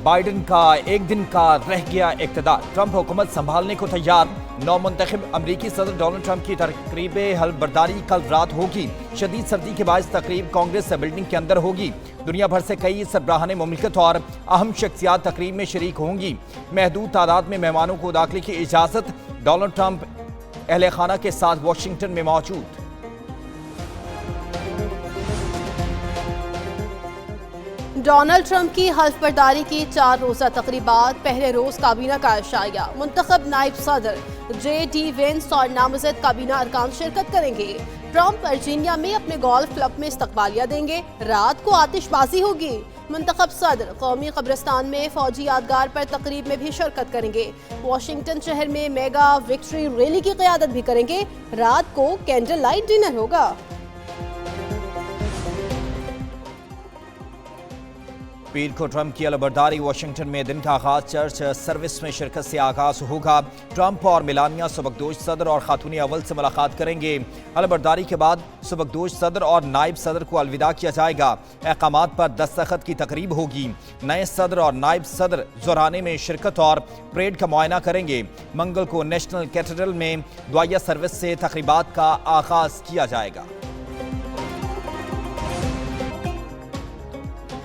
Biden का एक दिन का रह गया इक़्तिदार, ट्रंप हुकूमत संभालने को तैयार। नौमुंतखब अमरीकी सदर डोनाल्ड ट्रंप की तकरीब हलबर्दारी कल रात होगी। शदीद सर्दी के बायस तकरीब कांग्रेस बिल्डिंग के अंदर होगी। दुनिया भर से कई सरबराहान मुमलिकत और अहम शख्सियात तकरीब में शरीक होंगी। महदूद तादाद में मेहमानों को दाखिले की इजाज़त। डोनाल्ड ट्रंप अहले खाना के साथ वाशिंगटन में मौजूद। डोनाल्ड ट्रंप की हल्फबर्दारी की 4 रोज़ा तकरीबात। पहले रोज काबीना का इशाया, मुंतखब नायब सदर JD वेंस और नामजद काबीना अरकान शिरकत करेंगे। ट्रंप वर्जीनिया में अपने गोल्फ क्लब में इस्तकबालिया देंगे। रात को आतिशबाजी होगी। मुंतखब सदर कौमी कब्रिस्तान में फौजी यादगार पर तकरीब में भी शिरकत करेंगे। वाशिंगटन शहर में मेगा विक्ट्री रैली की क़यादत भी करेंगे। रात को कैंडल लाइट डिनर होगा। पीर को ट्रंप की अलबरदारी। वाशिंगटन में दिन का आगाज चर्च सर्विस में शिरकत से आगाज होगा। ट्रंप और मिलानिया सुबकदोश सदर और खातून अव्वल से मुलाकात करेंगे। अलबरदारी के बाद सुबकदोश सदर और नायब सदर को अलविदा किया जाएगा। अहकामात पर दस्तखत की तकरीब होगी। नए सदर और नायब सदर जोराने में शिरकत और परेड का मुआयना करेंगे। मंगल को नेशनल कैथेड्रल में दुआया सर्विस से तकरीबात का आगाज किया जाएगा।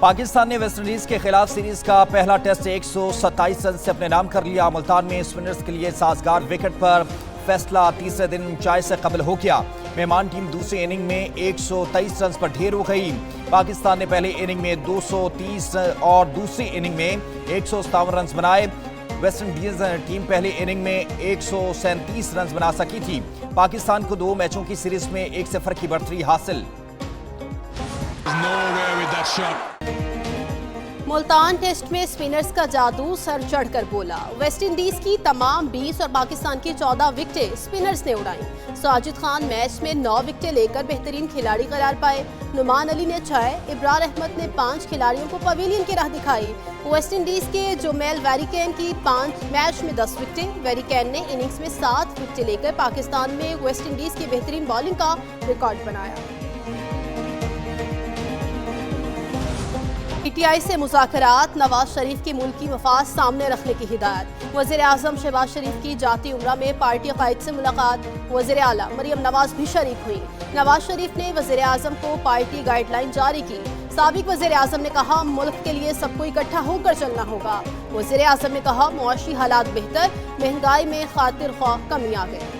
पाकिस्तान ने वेस्टइंडीज के खिलाफ सीरीज का पहला टेस्ट 127 रन से अपने नाम कर लिया। मुल्तान में स्पिनर्स के लिए साजगार विकेट पर फैसला तीसरे दिन चाय से कबल हो गया। मेहमान टीम दूसरी इनिंग में 123 रन पर ढेर हो गई। पाकिस्तान ने पहली इनिंग में 230 और दूसरी इनिंग में 157 रन बनाए। वेस्टइंडीज टीम पहली इनिंग में 137 रन बना सकी थी। पाकिस्तान को 2 मैचों की सीरीज में 1-0 की बढ़तरी हासिल। मुल्तान टेस्ट में स्पिनर्स का जादू सर चढ़कर बोला। वेस्टइंडीज की तमाम 20 और पाकिस्तान की 14 विकेटें स्पिनर्स ने उड़ाई। साजिद खान मैच में 9 विकेटें लेकर बेहतरीन खिलाड़ी करार पाए। नुमान अली ने 6, इब्रार अहमद ने 5 खिलाड़ियों को पवेलियन की राह दिखाई। वेस्टइंडीज के जोमेल वेरिकेन की 5 मैच में 10 विकेटें। वेरिकेन ने इनिंग्स में 7 विकेटें लेकर पाकिस्तान में वेस्टइंडीज की बेहतरीन बॉलिंग का रिकॉर्ड बनाया। PTI से मुज़ाकरात। नवाज शरीफ की मुल्की मफाद सामने रखने की हिदायत। वज़ीर आज़म शहबाज शरीफ की जाती उम्रा में पार्टी कायद से मुलाकात। वज़ीर आला मरियम नवाज भी शरीक हुई। नवाज शरीफ ने वज़ीर आज़म को पार्टी गाइडलाइन जारी की। साबिक वज़ीर आज़म ने कहा, मुल्क के लिए सबको इकट्ठा होकर चलना होगा। वज़ीर आज़म ने कहा, मुआशी हालात बेहतर, महंगाई में खातिर ख्वाह कमी आ गई।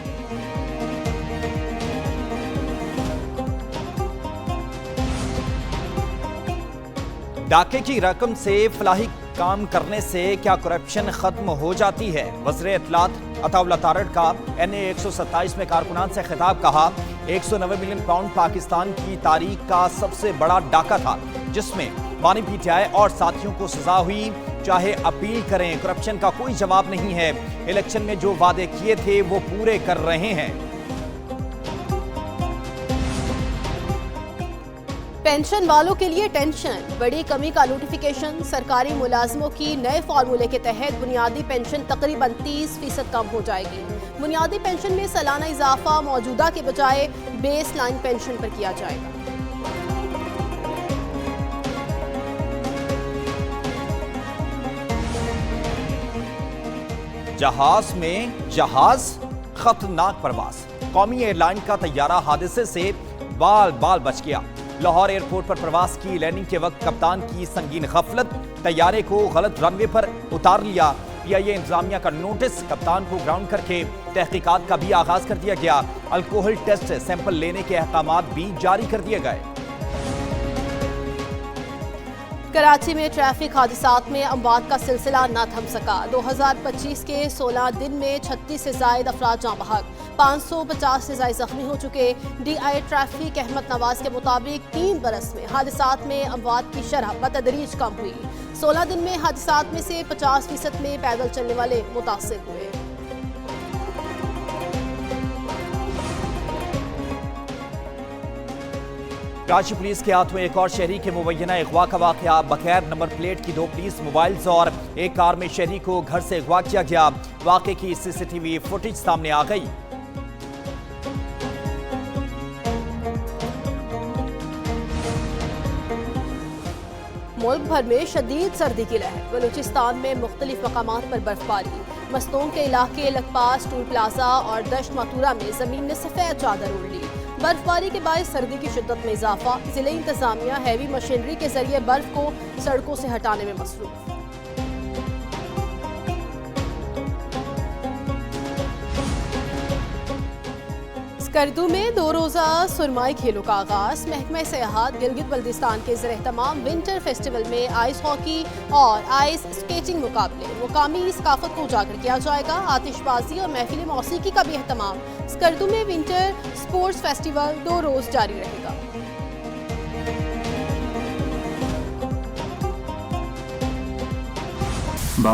डाके की रकम से फलाही काम करने से क्या करप्शन खत्म हो जाती है? वज़ीर इत्तलात अताउल्लाह तारड़ का NA 127 में कारकुनान से खिताब। कहा, 190 मिलियन पाउंड पाकिस्तान की तारीख का सबसे बड़ा डाका था, जिसमें बानी PTI और साथियों को सजा हुई। चाहे अपील करें, करप्शन का कोई जवाब नहीं है। इलेक्शन में जो वादे किए थे वो पूरे कर रहे हैं। पेंशन वालों के लिए टेंशन। बड़ी कमी का नोटिफिकेशन। सरकारी मुलाजमों की नए फार्मूले के तहत बुनियादी पेंशन तकरीबन 30% कम हो जाएगी। बुनियादी पेंशन में सालाना इजाफा मौजूदा के बजाय बेस लाइन पेंशन पर किया जाएगा। जहाज में जहाज, खतरनाक परवाज। कौमी एयरलाइन का तैयारा हादसे से बाल बाल बच गया। लाहौर एयरपोर्ट पर प्रवास की लैंडिंग के वक्त कप्तान की संगीन गफलत। तैयारे को गलत रनवे पर उतार लिया। PIA इंतजामिया का नोटिस। कप्तान को ग्राउंड करके तहकीकात का भी आगाज कर दिया गया। अल्कोहल टेस्ट सैंपल लेने के अहकामात भी जारी कर दिए गए। कराची में ट्रैफिक हादसात में अमवात का सिलसिला न थम सका। 2025 के 16 दिन में 36 से जायद अफराद जाँ बहक, 550 से ज्यादा जख्मी हो चुके। DI ट्रैफिक अहमद नवाज के मुताबिक 3 बरस में हादसात में अमवात की शरह बतदरीज कम हुई। 16 दिन में हादसात में से 50% में पैदल चलने वाले मुतासिर हुए। कराची पुलिस के हाथों एक और शहरी के मुबैना अगवा का वाकया। बगैर नंबर प्लेट की 2 पुलिस मोबाइल्स और एक कार में शहरी को घर से अगवा किया गया। वाकये की CCTV फुटेज सामने आ गई। मुल्क भर में शदीद सर्दी की लहर। बलूचिस्तान में मुख्तलिफ मकामात पर बर्फबारी। मस्तूम के इलाके लखपास, टूल प्लाजा और दश्त मातूरा में जमीन ने सफेद चादर ओढ़ ली। बर्फबारी के बायस सर्दी की शिद्दत में इजाफा। जिले इंतजामिया हैवी मशीनरी के जरिए बर्फ को सड़कों से हटाने में मसरूफ। स्कर्दू में 2 रोज़ा सुरमाई खेलों का आगाज। महकमा सयाहत गिलगित बल्दिस्तान के ज़ेर-ए-तमाम विंटर फेस्टिवल में आइस हॉकी और आइस स्केटिंग मुकाबले मुकामी सकाफत को उजागर किया जाएगा। आतिशबाजी और महफिल मौसीकी का भी एहतमाम। स्कर्दू में विंटर स्पोर्ट्स फेस्टिवल 2 रोज़ जारी रहेगा। बा